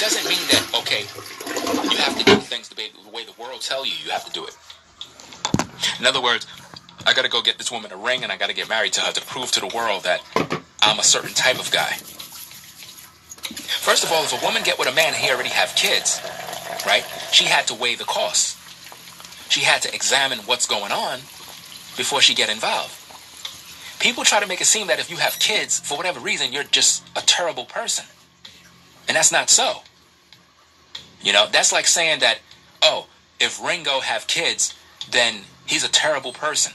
doesn't mean that, okay, you have to do things the way the world tell you have to do it. In other words, I got to go get this woman a ring and I got to get married to her to prove to the world that I'm a certain type of guy. First of all, if a woman get with a man and he already have kids, right, she had to weigh the costs. She had to examine what's going on before she get involved. People try to make it seem that if you have kids, for whatever reason, you're just a terrible person. And that's not so. You know, that's like saying that, oh, if Ringo have kids, then he's a terrible person.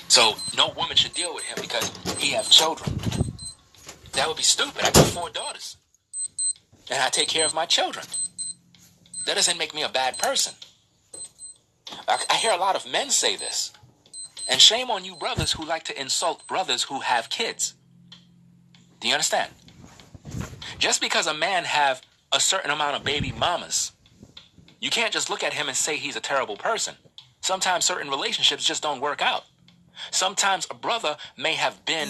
So no woman should deal with him because he have children. That would be stupid. I got 4 daughters. And I take care of my children. That doesn't make me a bad person. I hear a lot of men say this. And shame on you brothers who like to insult brothers who have kids. Do you understand? Just because a man have a certain amount of baby mamas, you can't just look at him and say he's a terrible person. Sometimes certain relationships just don't work out. Sometimes a brother may have been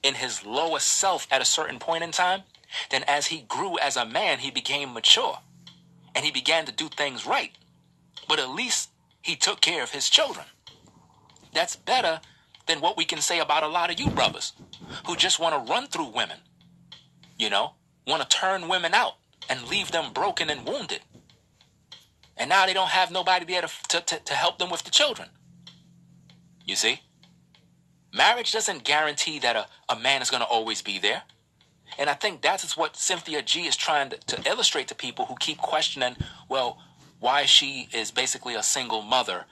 in his lowest self at a certain point in time. Then as he grew as a man, he became mature. And he began to do things right. But at least he took care of his children. That's better than what we can say about a lot of you brothers who just want to run through women. You know, want to turn women out and leave them broken and wounded. And now they don't have nobody there to help them with the children. You see? Marriage doesn't guarantee that a man is going to always be there. And I think that's what Cynthia G is trying to illustrate to people who keep questioning, well, why she is basically a single mother.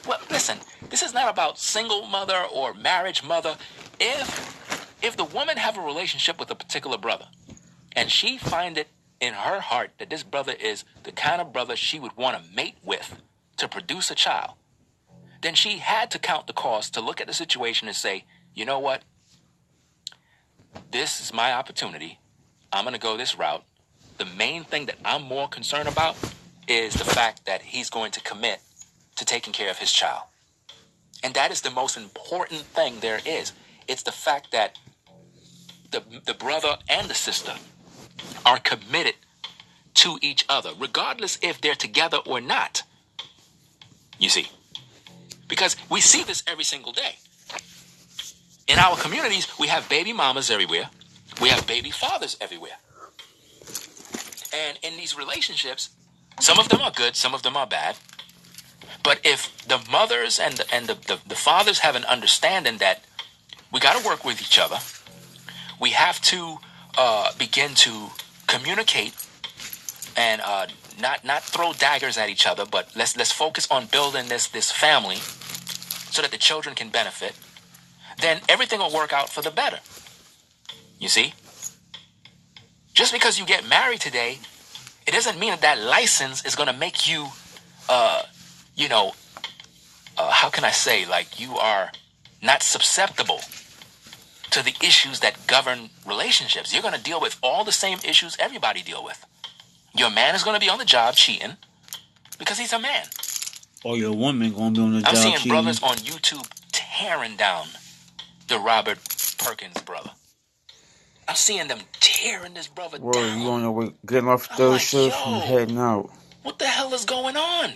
Well, listen, this is not about single mother or marriage mother. If the woman have a relationship with a particular brother and she find it in her heart that this brother is the kind of brother she would want to mate with to produce a child, then she had to count the cost to look at the situation and say, you know what? This is my opportunity. I'm going to go this route. The main thing that I'm more concerned about is the fact that he's going to commit to taking care of his child. And that is the most important thing there is. It's the fact that the brother and the sister are committed to each other, regardless if they're together or not. You see? Because we see this every single day. In our communities, we have baby mamas everywhere. We have baby fathers everywhere. And in these relationships, some of them are good, some of them are bad. But if the mothers and the fathers have an understanding that we got to work with each other, we have to begin to communicate and not throw daggers at each other, but let's focus on building this family so that the children can benefit, then everything will work out for the better. You see? Just because you get married today, it doesn't mean that license is going to make you, how can I say, like you are not susceptible to the issues that govern relationships. You're going to deal with all the same issues everybody deal with. Your man is going to be on the job cheating because he's a man. Or your woman going to be on the job cheating. I'm seeing brothers on YouTube tearing down the Robert Perkins brother. I'm seeing them tearing this brother down. You on your way getting off third shift and heading out. What the hell is going on?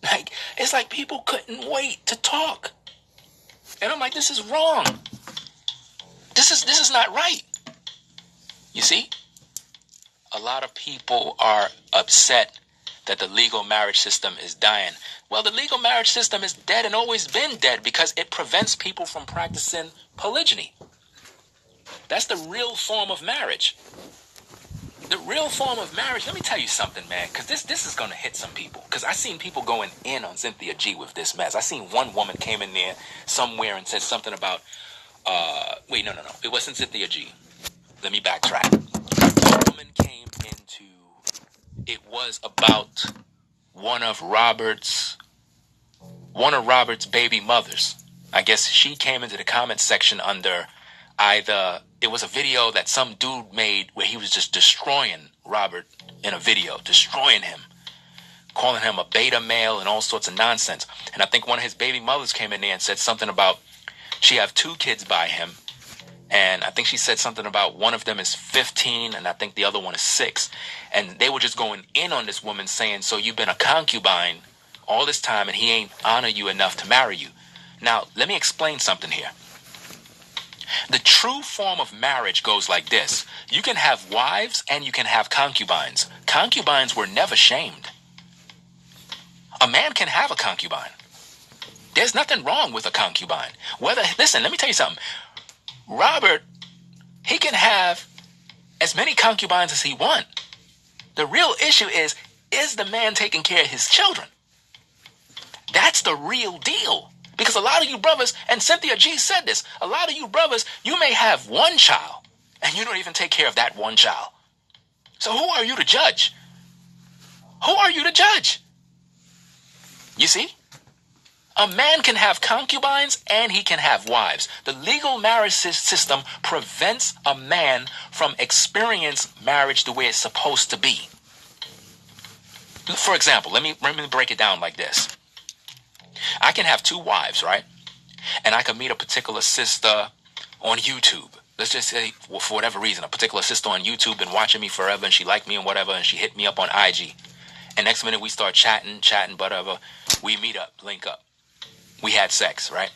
Like, it's like people couldn't wait to talk. And I'm like, this is wrong. This is not right. You see? A lot of people are upset that the legal marriage system is dying. Well, the legal marriage system is dead and always been dead because it prevents people from practicing polygyny. That's the real form of marriage. The real form of marriage, let me tell you something, man, because this is going to hit some people. Because I seen people going in on Cynthia G with this mess. I seen one woman came in there somewhere and said something about, no. It wasn't Cynthia G. Let me backtrack. One woman came into, it was about one of Robert's baby mothers. I guess she came into the comment section under either, it was a video that some dude made where he was just destroying Robert in a video, destroying him, calling him a beta male and all sorts of nonsense. And I think one of his baby mothers came in there and said something about she have 2 kids by him And I think she said something about one of them is 15 and I think the other one is 6. And they were just going in on this woman saying, so you've been a concubine all this time and he ain't honor you enough to marry you. Now, let me explain something here. The true form of marriage goes like this. You can have wives and you can have concubines. Concubines were never shamed. A man can have a concubine. There's nothing wrong with a concubine. Listen, let me tell you something. Robert, he can have as many concubines as he wants. The real issue is the man taking care of his children? That's the real deal. Because a lot of you brothers, and Cynthia G said this, a lot of you brothers, you may have one child, and you don't even take care of that one child. So who are you to judge? Who are you to judge? You see? A man can have concubines and he can have wives. The legal marriage system prevents a man from experiencing marriage the way it's supposed to be. For example, let me break it down like this. I can have 2 wives, right? And I can meet a particular sister on YouTube. Let's just say, well, for whatever reason, a particular sister on YouTube been watching me forever and she liked me and whatever, and she hit me up on IG. And next minute we start chatting, whatever. We meet up, link up. We had sex, right?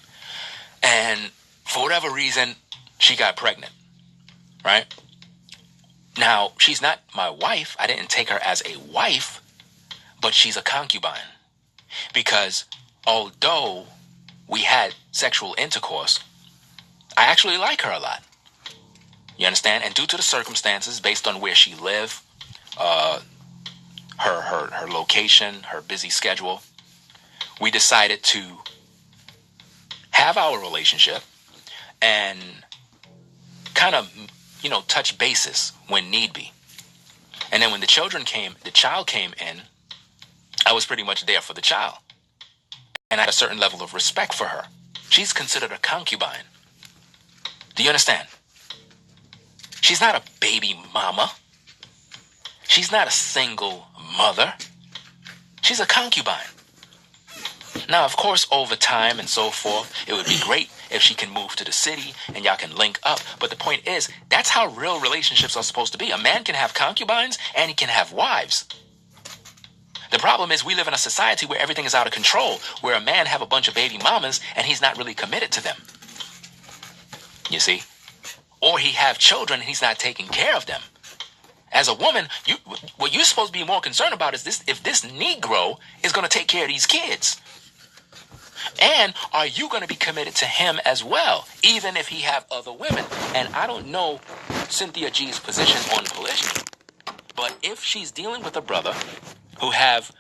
And for whatever reason, she got pregnant, right? Now, she's not my wife. I didn't take her as a wife, but she's a concubine. Because although we had sexual intercourse, I actually like her a lot. You understand? And due to the circumstances, based on where she lived, her location, her busy schedule, we decided to have our relationship and kind of, touch bases when need be. And then when the child came in, I was pretty much there for the child. And I had a certain level of respect for her. She's considered a concubine. Do you understand? She's not a baby mama. She's not a single mother. She's a concubine. Now, of course, over time and so forth, it would be great if she can move to the city and y'all can link up. But the point is, that's how real relationships are supposed to be. A man can have concubines and he can have wives. The problem is we live in a society where everything is out of control, where a man have a bunch of baby mamas and he's not really committed to them. You see? Or he have children and he's not taking care of them. As a woman, what you're supposed to be more concerned about is if this Negro is going to take care of these kids. And are you going to be committed to him as well, even if he have other women? And I don't know Cynthia G's position on polygyny, but if she's dealing with a brother who have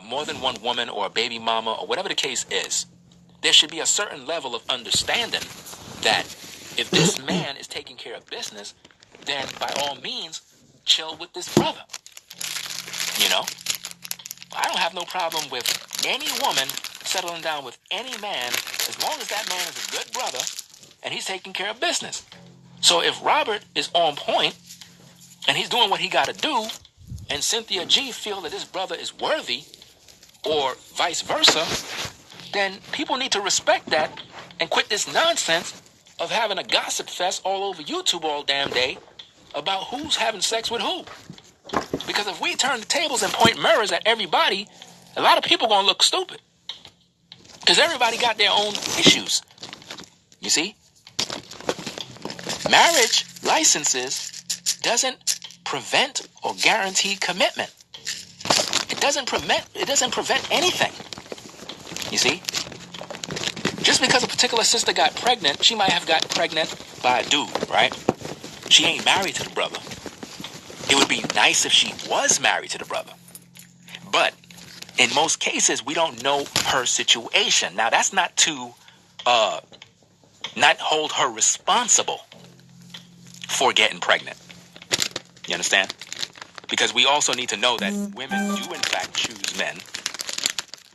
more than one woman or a baby mama or whatever the case is, there should be a certain level of understanding that if this man is taking care of business, then by all means, chill with this brother. You know? I don't have no problem with any woman settling down with any man as long as that man is a good brother and he's taking care of business. So if Robert is on point and he's doing what he got to do, and Cynthia G feel that this brother is worthy, or vice versa, then people need to respect that and quit this nonsense of having a gossip fest all over YouTube all damn day about who's having sex with who. Because if we turn the tables and point mirrors at everybody, a lot of people gonna look stupid. Because everybody got their own issues. You see? Marriage licenses doesn't prevent or guarantee commitment. It doesn't prevent anything. You see? Just because a particular sister got pregnant, she might have got pregnant by a dude, right? She ain't married to the brother. It would be nice if she was married to the brother. But in most cases, we don't know her situation. Now, that's not to not hold her responsible for getting pregnant. You understand? Because we also need to know that women do, in fact, choose men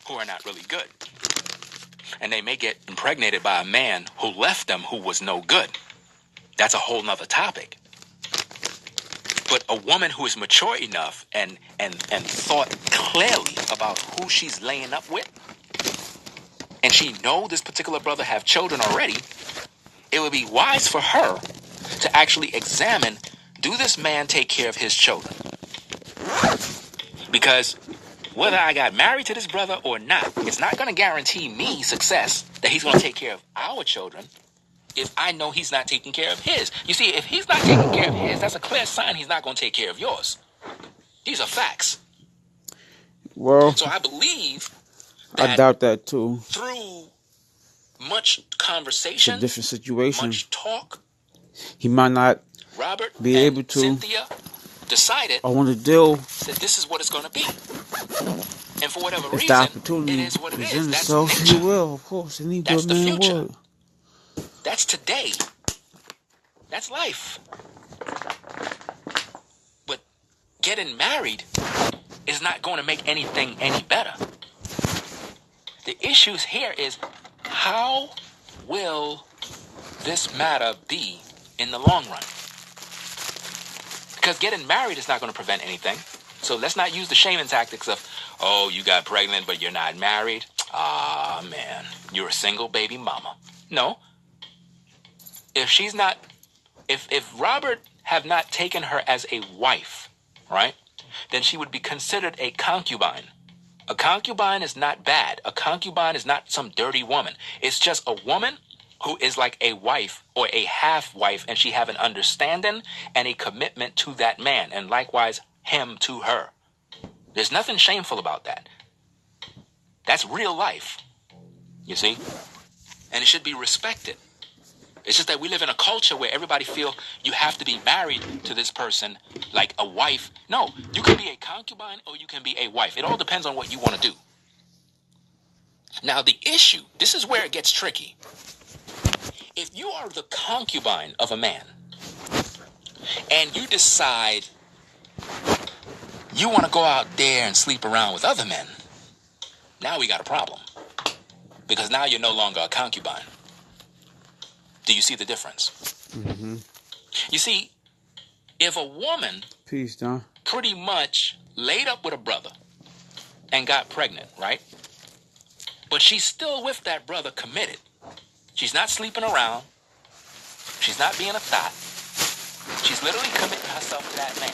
who are not really good. And they may get impregnated by a man who left them who was no good. That's a whole nother topic. But a woman who is mature enough and thought clearly about who she's laying up with, and she know this particular brother have children already, it would be wise for her to actually examine, do this man take care of his children? Because whether I got married to this brother or not, it's not going to guarantee me success that he's going to take care of our children if I know he's not taking care of his. You see, if he's not taking care of his, that's a clear sign he's not going to take care of yours. These are facts. Well, so I believe I doubt that too. Through much conversation, it's a different situation. Much talk, he might not Robert be and able to. Cynthia decided I want to deal that this is what it's going to be. And for whatever if reason, the opportunity it is what it is. presents That's itself, nature. he will, of course. Any That's good the man future. would. That's today. That's life. But getting married is not going to make anything any better. The issues here is, how will this matter be in the long run? Because getting married is not going to prevent anything. So let's not use the shaming tactics of, oh, you got pregnant, but you're not married. Ah, man, you're a single baby mama. No. If she's not, if Robert have not taken her as a wife, right, then she would be considered a concubine. A concubine is not bad. A concubine is not some dirty woman. It's just a woman who is like a wife or a half-wife, and she have an understanding and a commitment to that man, and likewise him to her. There's nothing shameful about that. That's real life, you see? And it should be respected. It's just that we live in a culture where everybody feel you have to be married to this person like a wife. No, you can be a concubine or you can be a wife. It all depends on what you want to do. Now the issue, this is where it gets tricky. If you are the concubine of a man and you decide you want to go out there and sleep around with other men, now we got a problem. Because now you're no longer a concubine. Do you see the difference? Mm-hmm. You see, if a woman Peace, Don. pretty much laid up with a brother and got pregnant, right? But she's still with that brother committed. She's not sleeping around. She's not being a thot. She's literally committing herself to that man.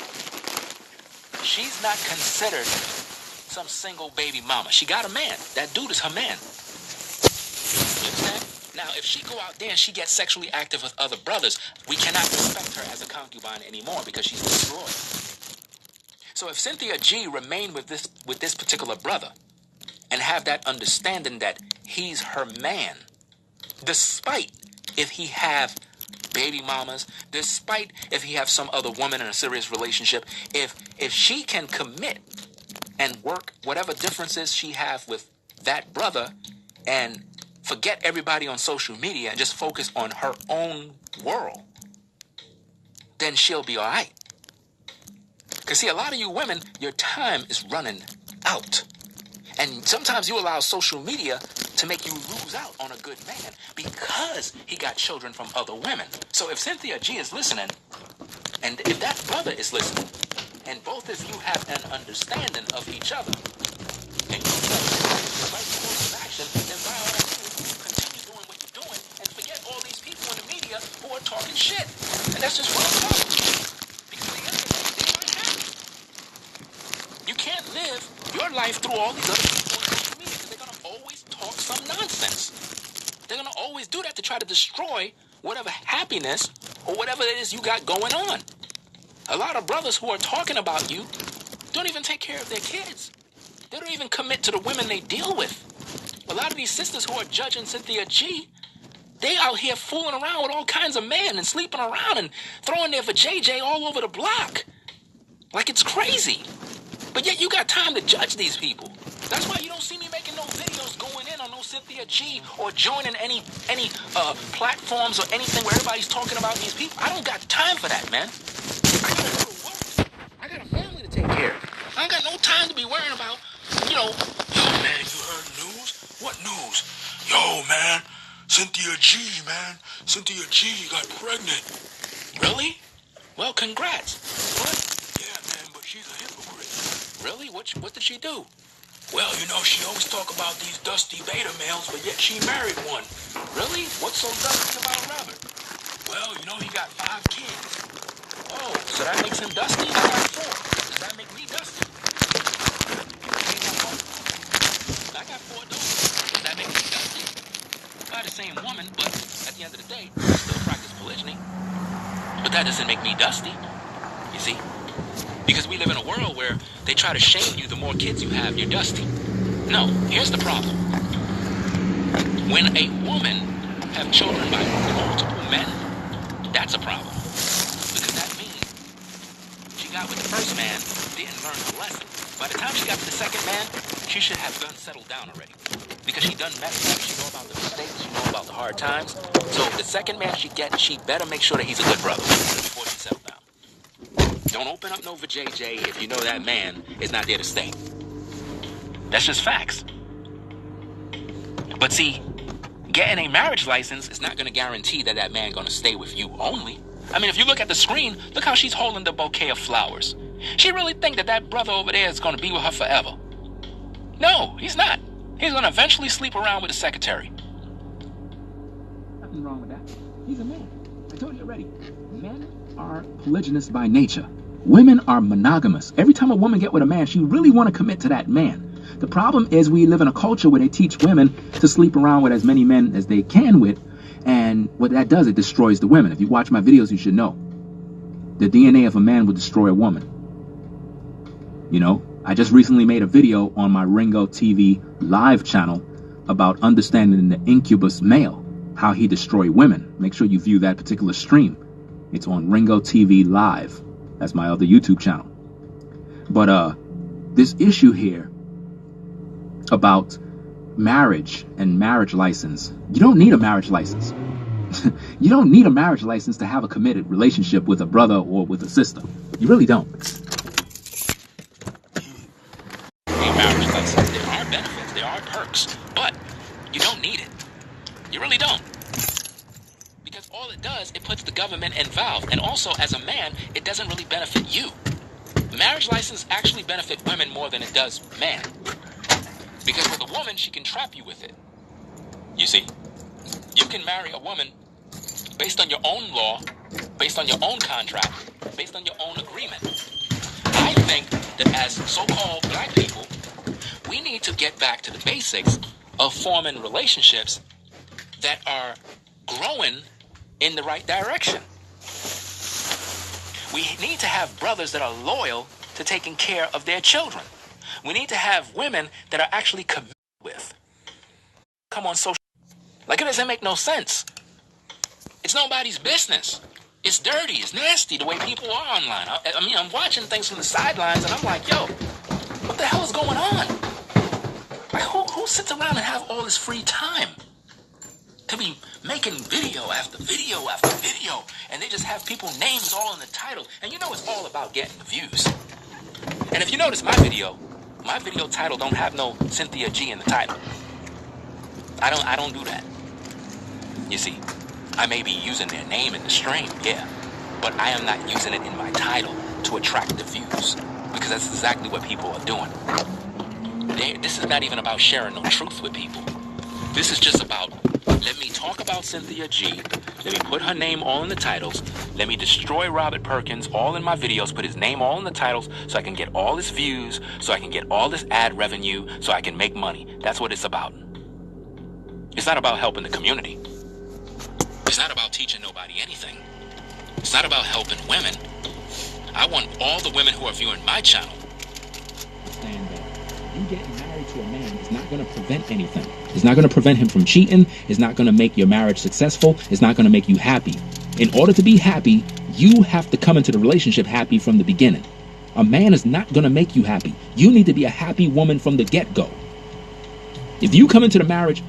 She's not considered some single baby mama. She got a man. That dude is her man. You understand? Now, if she go out there and she gets sexually active with other brothers, we cannot respect her as a concubine anymore because she's destroyed. So if Cynthia G remained with this particular brother and have that understanding that he's her man, despite if he have baby mamas, despite if he have some other woman in a serious relationship, if she can commit and work whatever differences she have with that brother and forget everybody on social media and just focus on her own world, then she'll be all right. Because see, a lot of you women, your time is running out. And sometimes you allow social media to make you lose out on a good man because he got children from other women. So if Cynthia G is listening, and if that brother is listening, and both of you have an understanding of each other, and you know the right course of action, then by all means, continue doing what you're doing and forget all these people in the media who are talking shit. And that's just wrong. Because at the end of the day, they're not happy. You can't live your life through all these other people on social media because they're going to always talk some nonsense. They're going to always do that to try to destroy whatever happiness or whatever it is you got going on. A lot of brothers who are talking about you don't even take care of their kids. They don't even commit to the women they deal with. A lot of these sisters who are judging Cynthia G, they out here fooling around with all kinds of men and sleeping around and throwing their vajayjay all over the block. Like it's crazy. But yet you got time to judge these people. That's why you don't see me making no videos going in on no Cynthia G or joining any platforms or anything where everybody's talking about these people. I don't got time for that, man. I gotta go to work. I got a family to take care of. I ain't got no time to be worrying about, yo, man, you heard the news? What news? Yo, man, Cynthia G, man. Cynthia G got pregnant. Really? Well, congrats. What? Yeah, man, but she's a hypocrite. Really? What did she do? Well, you know, she always talk about these dusty beta males, but yet she married one. Really? What's so dusty about Robert? Well, you know, he got 5 kids. Oh, so that makes him dusty? I got 4. Does that make me dusty? I got 4 daughters. Does that make me dusty? By the same woman, but at the end of the day, I still practice polygyny. But that doesn't make me dusty. You see? Because we live in a world where they try to shame you the more kids you have, you're dusty. No, here's the problem. When a woman have children by multiple men, that's a problem. Because that means she got with the first man, didn't learn her lesson. By the time she got to the second man, she should have done settled down already. Because she done messed up, she know about the mistakes, she know about the hard times. So the second man she gets, she better make sure that he's a good brother before she settle down. Don't open up no vajayjay if you know that man is not there to stay. That's just facts. But see, getting a marriage license is not going to guarantee that that man going to stay with you only. I mean, if you look at the screen, look how she's holding the bouquet of flowers. She really think that that brother over there is going to be with her forever. No, he's not. He's going to eventually sleep around with the secretary. Nothing wrong with that. He's a man. I told you already. Men are polygynous by nature. Women are monogamous. Every time a woman gets with a man, she really want to commit to that man. The problem is we live in a culture where they teach women to sleep around with as many men as they can with, and what that does, it destroys the women. If you watch my videos, you should know. The DNA of a man will destroy a woman. You know, I just recently made a video on my Ringo TV live channel about understanding the incubus male, how he destroys women. Make sure you view that particular stream. It's on Ringo TV Live. That's my other YouTube channel. But this issue here about marriage and marriage license, you don't need a marriage license. You don't need a marriage license to have a committed relationship with a brother or with a sister. You really don't. A marriage license, there are benefits, there are perks, but you don't need it. You really don't. Because all it does, it puts the government involved. And also, as a man, it doesn't really benefit you. Marriage license actually benefit women more than it does men. Because with a woman, she can trap you with it. You see, you can marry a woman based on your own law, based on your own contract, based on your own agreement. I think that as so-called black people, we need to get back to the basics of forming relationships that are growing in the right direction. We need to have brothers that are loyal to taking care of their children. We need to have women that are actually committed with. Come on, social. Like, it doesn't make no sense. It's nobody's business. It's dirty. It's nasty the way people are online. I mean, I'm watching things from the sidelines and I'm like, yo, what the hell is going on? Like, who sits around and have all this free time to be making video after video after video, and they just have people's names all in the title? And you know it's all about getting the views. And if you notice my video title don't have no Cynthia G in the title. I don't do that. You see, I may be using their name in the stream, yeah, but I am not using it in my title to attract the views, because that's exactly what people are doing. This is not even about sharing no truth with people. This is just about, let me talk about Cynthia G, let me put her name all in the titles, let me destroy Robert Perkins all in my videos, put his name all in the titles, so I can get all this views, so I can get all this ad revenue, so I can make money. That's what it's about. It's not about helping the community. It's not about teaching nobody anything. It's not about helping women. I want all the women who are viewing my channel. Understand that you getting married to a man is not going to prevent anything. It's not going to prevent him from cheating. It's not going to make your marriage successful. It's not going to make you happy. In order to be happy, you have to come into the relationship happy from the beginning. A man is not going to make you happy. You need to be a happy woman from the get-go. If you come into the marriage,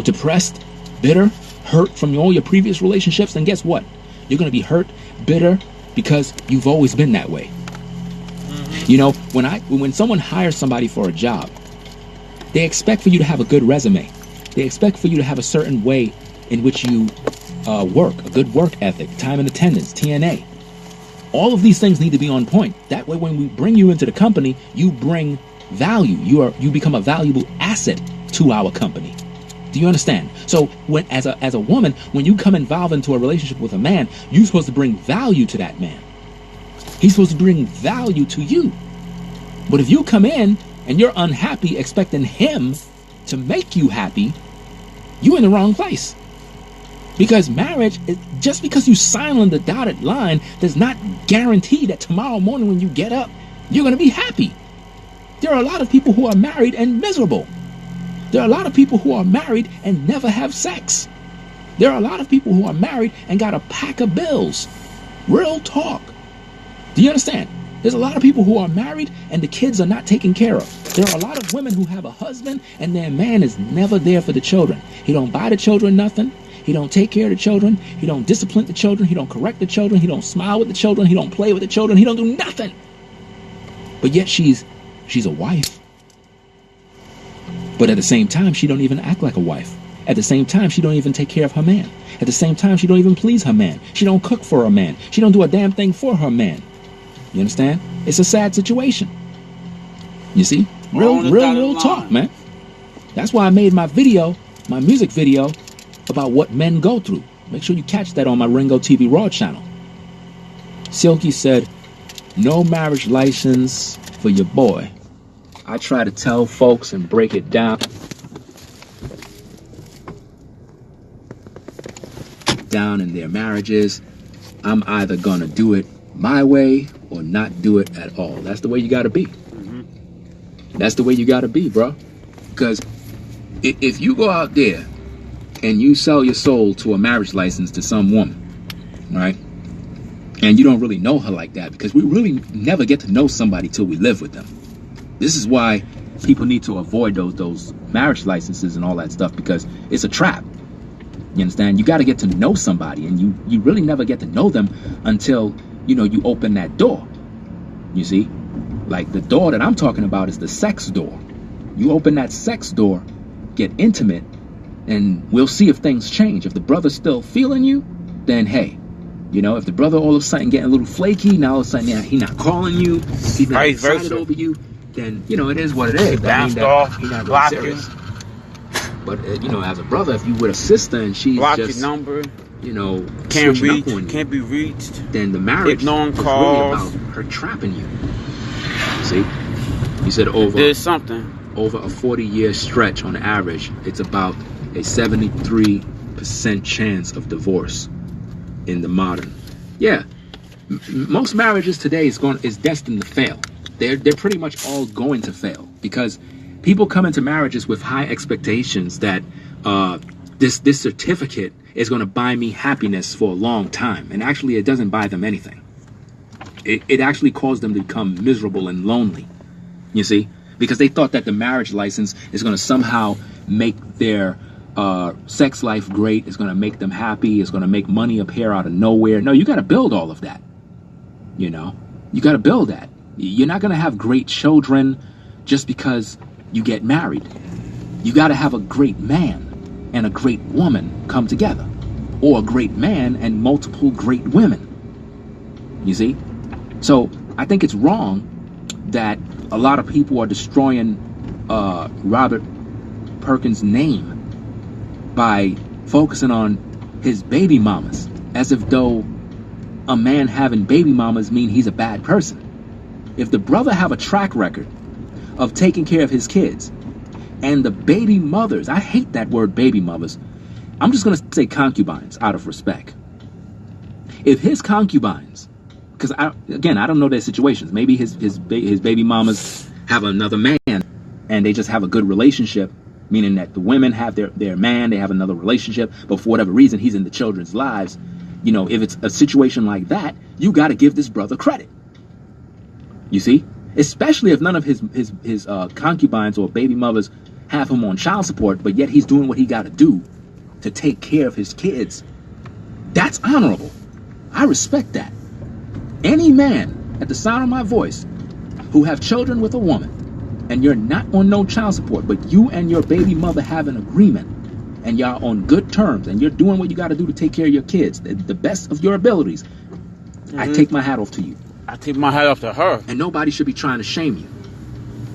depressed, bitter, hurt from all your previous relationships, then guess what? You're going to be hurt, bitter, because you've always been that way. You know, when someone hires somebody for a job, they expect for you to have a good resume. They expect for you to have a certain way in which you work, a good work ethic, time and attendance, TNA. All of these things need to be on point. That way, when we bring you into the company, you bring value. You become a valuable asset to our company. Do you understand? So when as a woman, when you come involved into a relationship with a man, you're supposed to bring value to that man. He's supposed to bring value to you. But if you come in and you're unhappy expecting him to make you happy, you're in the wrong place. Because marriage, just because you sign on the dotted line does not guarantee that tomorrow morning when you get up, you're going to be happy. There are a lot of people who are married and miserable. There are a lot of people who are married and never have sex. There are a lot of people who are married and got a pack of bills. Real talk. Do you understand? There's a lot of people who are married and the kids are not taken care of. There are a lot of women who have a husband and their man is never there for the children. He don't buy the children nothing. He don't take care of the children. He don't discipline the children. He don't correct the children. He don't smile with the children. He don't play with the children. He don't do nothing. But yet she's a wife. But at the same time, she don't even act like a wife. At the same time, she don't even take care of her man. At the same time, she don't even please her man. She don't cook for her man. She don't do a damn thing for her man. You understand? It's a sad situation. You see? Real talk, man. That's why I made my video, my music video, about what men go through. Make sure you catch that on my Ringo TV Raw channel. Silky said, no marriage license for your boy. I try to tell folks and break it down in their marriages. I'm either gonna do it my way or not do it at all. That's the way you gotta be. That's the way you gotta be, bro. Because if you go out there and you sell your soul to a marriage license to some woman, right? And you don't really know her like that, because we really never get to know somebody till we live with them. This is why people need to avoid those marriage licenses and all that stuff, because it's a trap. You understand? You got to get to know somebody, and you really never get to know them until, you open that door. You see? Like the door that I'm talking about is the sex door. You open that sex door, get intimate, and we'll see if things change. If the brother's still feeling you, then hey, if the brother all of a sudden getting a little flaky, now all of a sudden he's not calling you, he's not excited over you, then it is what it is. That means that he's not really serious. But as a brother, if you with a sister and she's block just your number, can't be reached, then the marriage is really about her trapping you. See, you said over a 40-year stretch on average, it's about a 73% chance of divorce in the modern. Yeah, most marriages today is destined to fail. They're pretty much all going to fail, because people come into marriages with high expectations that this certificate is going to buy me happiness for a long time, and actually it doesn't buy them anything. It actually caused them to become miserable and lonely. You see, because they thought that the marriage license is going to somehow make their sex life great, is going to make them happy, is going to make money appear out of nowhere. No, you got to build all of that. You got to build that. You're not going to have great children just because you get married. You got to have a great man and a great woman come together, or a great man and multiple great women. You see? So I think it's wrong that a lot of people are destroying Robert Perkins' name by focusing on his baby mamas, as if though a man having baby mamas mean he's a bad person. If the brother have a track record of taking care of his kids, and the baby mothers, I hate that word baby mothers, I'm just going to say concubines out of respect. If his concubines, because I don't know their situations, maybe his baby mamas have another man and they just have a good relationship, meaning that the women have their man, they have another relationship, but for whatever reason he's in the children's lives. If it's a situation like that, you got to give this brother credit. You see, especially if none of his concubines or baby mothers have him on child support, but yet he's doing what he got to do to take care of his kids. That's honorable. I respect that. Any man at the sound of my voice who have children with a woman, and you're not on no child support, but you and your baby mother have an agreement, and y'all on good terms, and you're doing what you got to do to take care of your kids, the best of your abilities, I take my hat off to you. I take my hat off to her. And nobody should be trying to shame you,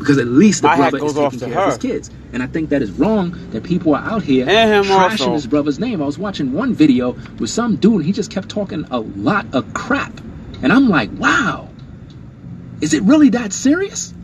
Because at least the My hat brother is goes off taking to care of his her. kids. And I think that is wrong that people are out here And him trashing also. his brother's name. I was watching one video with some dude, and he just kept talking a lot of crap. And I'm like, wow, is it really that serious?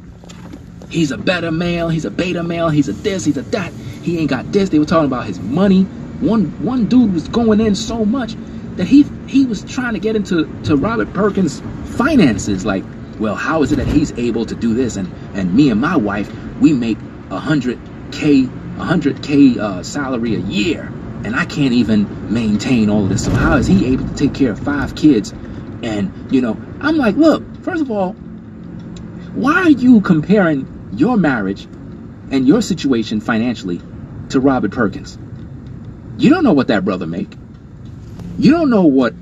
He's a better male, he's a beta male, he's a this, he's a that. He ain't got this. They were talking about his money. One dude was going in so much that he was trying to get into Robert Perkins' finances. Like, well, how is it that he's able to do this? And me and my wife, we make $100K salary a year, and I can't even maintain all of this. So how is he able to take care of 5 kids? And I'm like, look, first of all, why are you comparing your marriage and your situation financially to Robert Perkins? You don't know what that brother make. You don't know what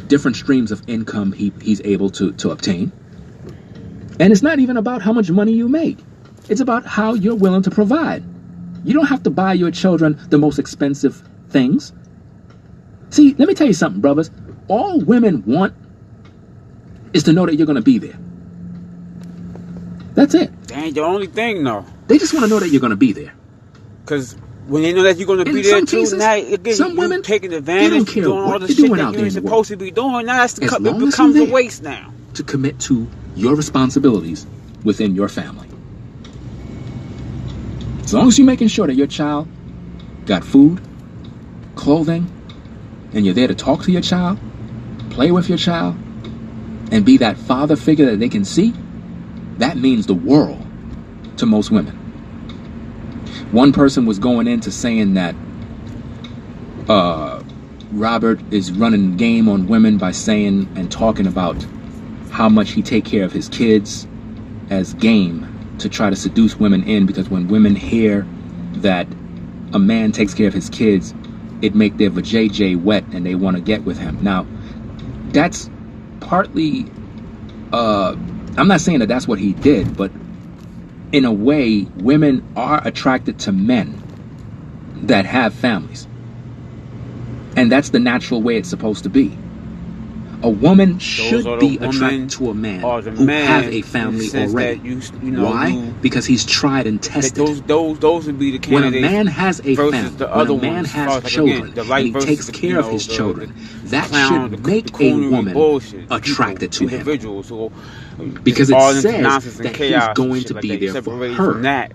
different streams of income he's able to obtain. And it's not even about how much money you make. It's about how you're willing to provide. You don't have to buy your children the most expensive things. See, let me tell you something, brothers. All women want is to know that you're going to be there. That's it. That ain't the only thing, though. They just want to know that you're going to be there. Because when they know that you're going to be there too, now again, some women taking advantage, they don't care doing all what the they're shit doing that out you there ain't in the supposed to be doing. Now that's As it long as becomes you're a there waste now. to commit to your responsibilities within your family. As long as you're making sure that your child got food, clothing, and you're there to talk to your child, play with your child, and be that father figure that they can see, that means the world to most women. One person was going into saying that Robert is running game on women by saying and talking about how much he take care of his kids as game to try to seduce women in, because when women hear that a man takes care of his kids, it make their vajayjay wet and they want to get with him. Now, that's partly, I'm not saying that that's what he did, but in a way, women are attracted to men that have families. And that's the natural way it's supposed to be. A woman should be attracted to a man who have a family already. Why? Because he's tried and tested. Those would be the candidates. When a man has a family, when a man ones, has like, children, again, and he takes care of his children, that should make a woman attracted to him. Because it says that he's going to be there for her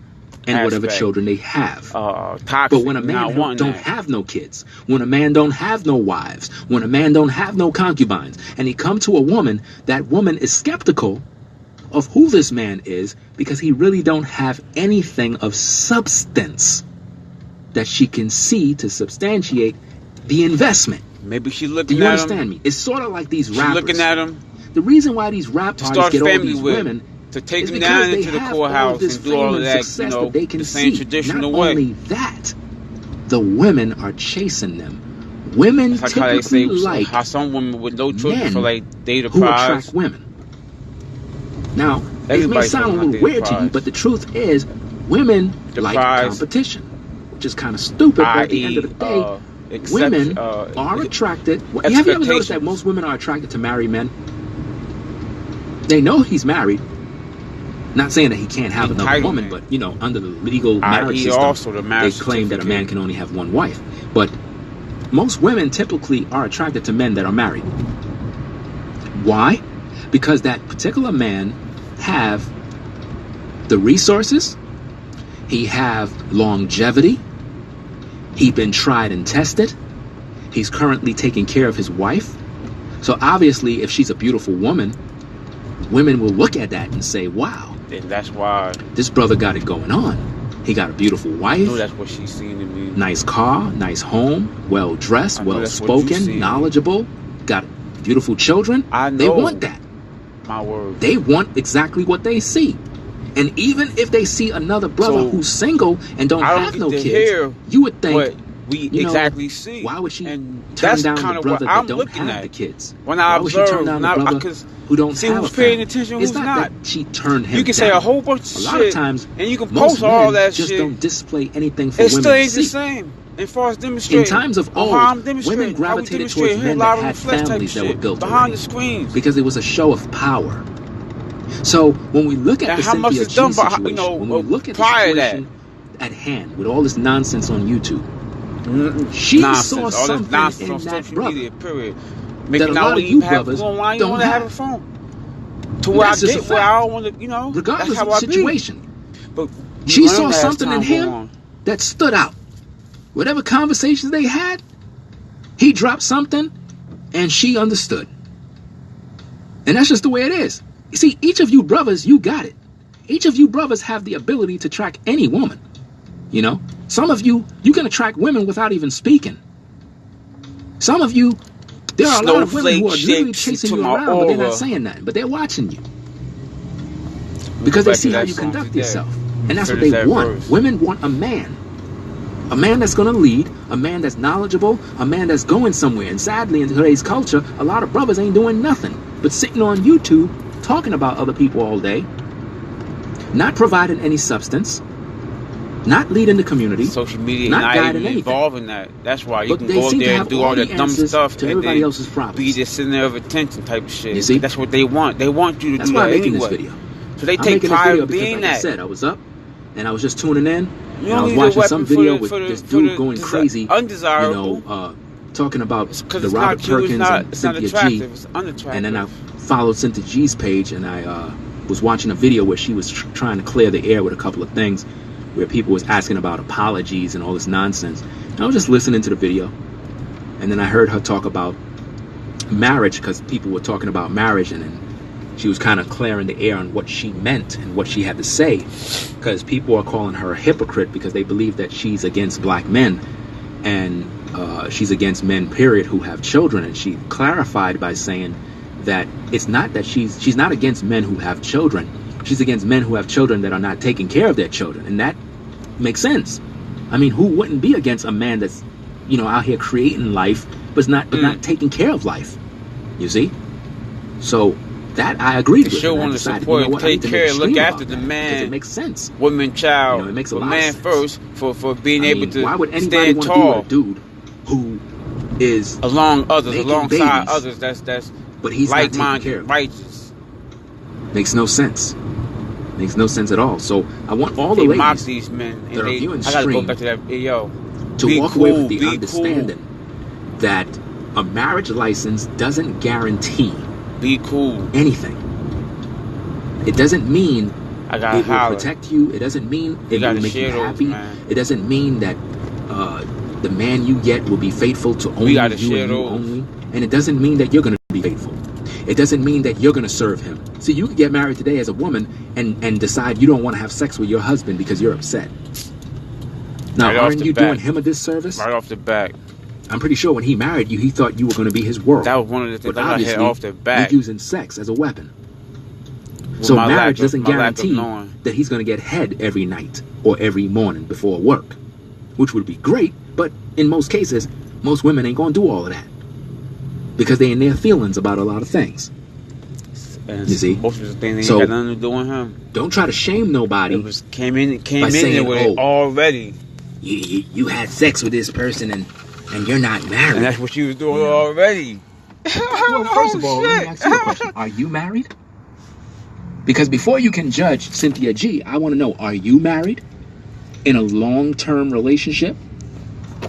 and whatever children they have. But when a man don't have no kids, when a man don't have no wives, when a man don't have no concubines, and he come to a woman, that woman is skeptical of who this man is, because he really don't have anything of substance that she can see to substantiate the investment. Maybe she's looking at him. Do you understand me? It's sort of like these rappers. She's looking at him. The reason why these rap artists get all these women to take is them because down they into the have courthouse all this and do all fame of and that, success that they can the same see. traditional Not way. only that, the women are chasing them. Women That's like typically how they say, like how some women with no children men feel like they the who prize. attract women. Now, it may Everybody's sound a talking about little weird to you, but the truth is, women like competition, which is kind of stupid. But at the end of the day, women are attracted. Have you ever noticed that most women are attracted to married men? They know he's married. Not saying that he can't have another woman, but under the legal marriage system, they claim that a man can only have one wife. But most women typically are attracted to men that are married. Why? Because that particular man have the resources, he have longevity, he been tried and tested, he's currently taking care of his wife. So obviously, if she's a beautiful woman, women will look at that and say, wow, and that's why this brother got it going on. He got a beautiful wife. I know that's what she's seen in me. Nice car, nice home, well dressed, well spoken, knowledgeable, got beautiful children. I know. They want that. My word. They want exactly what they see. And even if they see another brother who's single and don't have no kids, you would think, we exactly see. Why would she and turn down kind the of brother what I'm that don't looking have at. the kids? When I Why would she turn down the brother who don't see have who's a paying family? attention, It's who's not not. that she turned him You can down. say a whole bunch of shit. A lot of times, and you can most post all men that just shit. don't display anything for It women still to ain't the see. same. As far as demonstrating. In times of old, women gravitated towards men that had families that were built behind already, the screens. because it was a show of power. So when we look at Now, the how much Cynthia is G done by, situation, you know, when we look at the prior to that? situation at hand with all this nonsense on YouTube, she Nonsense, saw all this something nonsense in on that social brother media, period. that a Making lot out of when you you have brothers why you don't want to have a have. phone. To where I That's just a get where fact. I don't want to, you know. Regardless that's how of the I be. situation, But she learn saw that as something in time go him on. that stood out. Whatever conversations they had, he dropped something, and she understood. And that's just the way it is. You see, each of you brothers, you got it. Each of you brothers have the ability to track any woman. You know, some of you can attract women without even speaking. Some of you, there are a lot of women who are literally chasing you around, but they're not saying nothing. But they're watching you because they see how you conduct yourself, and that's what they want. Women want a man that's going to lead, a man that's knowledgeable, a man that's going somewhere. And sadly, in today's culture, a lot of brothers ain't doing nothing but sitting on YouTube talking about other people all day, not providing any substance, not leading the community, social media, not guiding anything. Involving that. That's why you But can they go out seem to there have and do all all the that dumb answers stuff to and everybody then else's problems. be the center of attention type of shit. You see? That's what they want. They want you to That's do why that I'm making anyway. this video. So they I'm take making this pride video in because, being like that. I said, I was up and I was just tuning in, You and I don't was need a watching weapon some for video the- with for the- this for dude the going crazy, undesirable. you know, talking about Because the it's Robert not cute, Perkins it's not, and it's not Cynthia G. attractive, it's unattractive. And then I followed Cynthia G's page, and I was watching a video where she was trying to clear the air with a couple of things, where people was asking about apologies and all this nonsense. And I was just listening to the video, and then I heard her talk about marriage, because people were talking about marriage, and then she was kind of clearing the air on what she meant and what she had to say, because people are calling her a hypocrite because they believe that she's against black men, and she's against men, period, who have children. And she clarified by saying that it's not that she's not against men who have children. She's against men who have children that are not taking care of their children. And that makes sense. I mean, who wouldn't be against a man that's, you know, out here creating life, but not taking care of life? You see? So that I agreed with. She'll want to support, take care, look after the man. Because it makes sense. Woman, child, You know, it makes a lot man of sense. first for being able to why would anybody stand want to tall be with a dude who is along others, making alongside babies, others that's but he's not taking care like-minded, of? righteous. Makes no sense. Makes no sense at all. So I want all the They mock ladies these men. And that are viewing I gotta go stream back to that. Hey, yo, to be walk away cool, with the be understanding that a marriage license doesn't guarantee Be cool. anything. It doesn't mean I gotta it will holler. protect you. It doesn't mean it will gotta make you share those, happy. man. It doesn't mean that the man you get will be faithful to only gotta you share and you those. only. And it doesn't mean that you're going to be faithful. It doesn't mean that you're going to serve him. See, you could get married today as a woman and decide you don't want to have sex with your husband because you're upset. Now, Right off aren't the you bat. doing him a disservice? Right off the back. I'm pretty sure when he married you, he thought you were going to be his world. That was one of the things But I had obviously, off the back. you're using sex as a weapon. With So my marriage lack of- doesn't my lack of guarantee knowing. that he's going to get head every night or every morning before work, which would be great. But in most cases, most women ain't going to do all of that because they in their feelings about a lot of things. And You see? most of the things ain't So- got nothing to do with him. Don't try to shame nobody. It was came in by there saying, with it "Oh, already. You had sex with this person and you're not married." And that's what she was doing already. Well, first of all, let me ask you a question. Are you married? Because before you can judge Cynthia G, I want to know, are you married in a long-term relationship?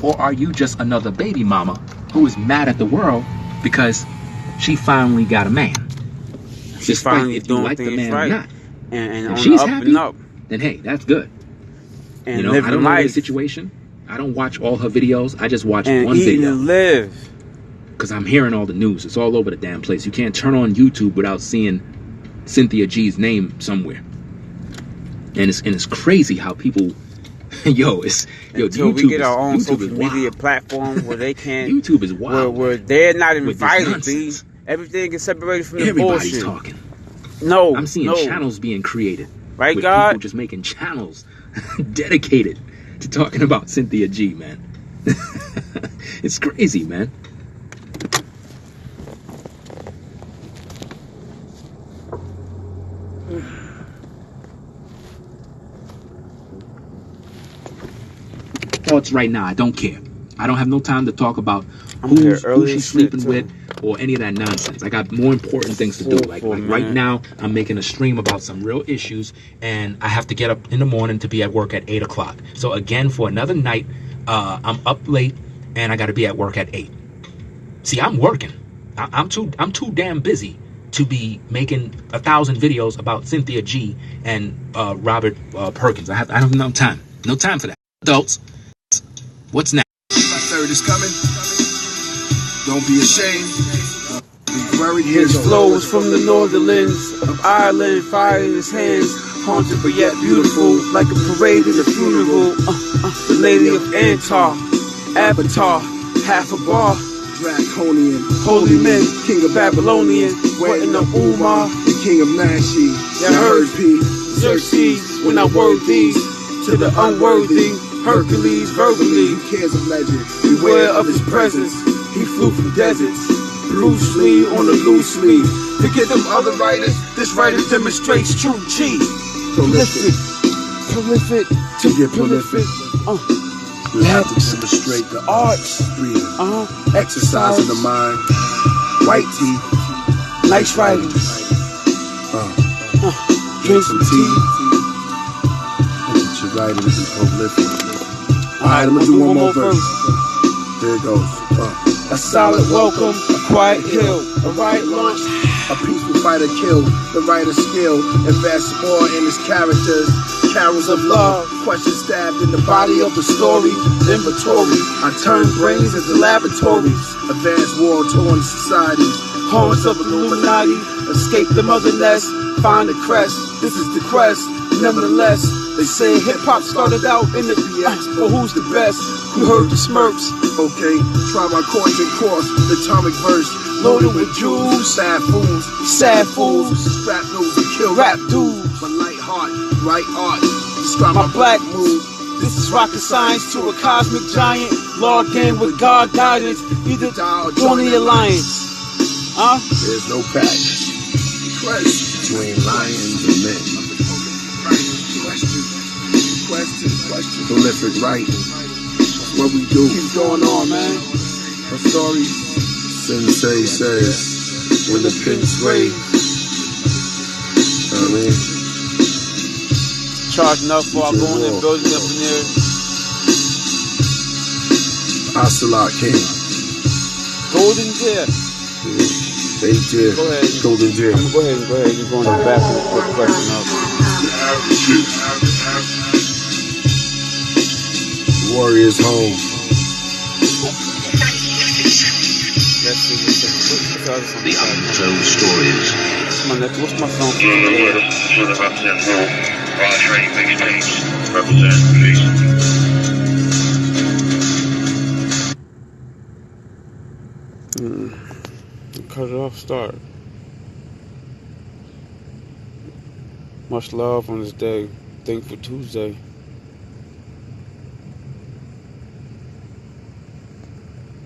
Or are you just another baby mama who is mad at the world because she finally got a man? She's Despite finally if you doing like the things man right. or not. And If on she's the up happy, and up. then hey, that's good. And You know, living I don't know the life. situation. I don't watch all her videos. I just watch And one eating video. and live. Because I'm hearing all the news. It's all over the damn place. You can't turn on YouTube without seeing Cynthia G's name somewhere. And it's crazy how people, Until YouTube we get our own is social media wild. platform where they can't, YouTube is wild. where they're not With this invited. nonsense. B. Everything is separated from the Everybody's bullshit. talking. No, I'm seeing no. channels being created. Right, with God? people just making channels dedicated to talking about Cynthia G, man. It's crazy, man. Thoughts right now, I don't care. I don't have no time to talk about I'm here who early she's as shit, sleeping too. with, or any of that nonsense. I got more important things to do. Like right now, I'm making a stream about some real issues, and I have to get up in the morning to be at work at 8 o'clock. So again, for another night, I'm up late, and I got to be at work at 8. See, I'm working. I'm too damn busy to be making 1,000 videos about Cynthia G and Robert Perkins. I don't have no time. No time for that. Adults, what's next? My third is coming. Don't be ashamed. Be worried. His flows from the northernlands of Ireland, fire in his hands, haunted but yet beautiful, like a parade at a funeral. The Lady of Antar, Avatar, half a bar. Draconian, Holy men, king of Babylonian, wetting the Umar, the king of Nashi, Ya heard P. Xerxes, when I word these to the unworthy, Hercules verbally, Who cares of legend? beware of his presence. He flew from deserts, Bruce Lee on the loose leaf. Forget them other writers, this writer demonstrates true G. Prolific. Prolific, To get prolific, you have to demonstrate the arts, freedom, exercise, exercising the mind, white teeth, nice writing, drink some tea. Look at your writing to be prolific. Alright, I'm gonna do one more verse. There it goes. A solid welcome, a quiet hill, a right launch. A peaceful fighter killed, the writer's skill. Invest more in his characters. Carols of love, questions stabbed in the body of the story. Inventory, I turn brains into laboratories. Advanced war-torn societies. Horns of Illuminati, escape the mother nest, find the crest. This is the crest. Nevertheless, they say hip-hop started out in the BX, but who's the best? You heard the Smurfs. Okay, try my chords and course, the atomic verse. Loaded with jewels, Sad fools, sad fools, strap nose and kill rap dudes. But light heart, right art. Describe My black mood. This is rocket science to a cosmic giant, logged in with God guidance, either join the alliance. There's no patch. Between lions and men. Question. Prolific writing. What we do. Keep going on, man. The stories. Sensei says, when the pin's raised. You know what I mean? Charging up for our going in, building up in there. Ocelot King. Golden Deer. They did. Go ahead. Golden Deer. Go ahead. You go in the back and put the question up. Warriors home. Let's see what's the other song. The Untold Stories. What's my song? Cut it off, start. Much love on this day. Thankful Tuesday.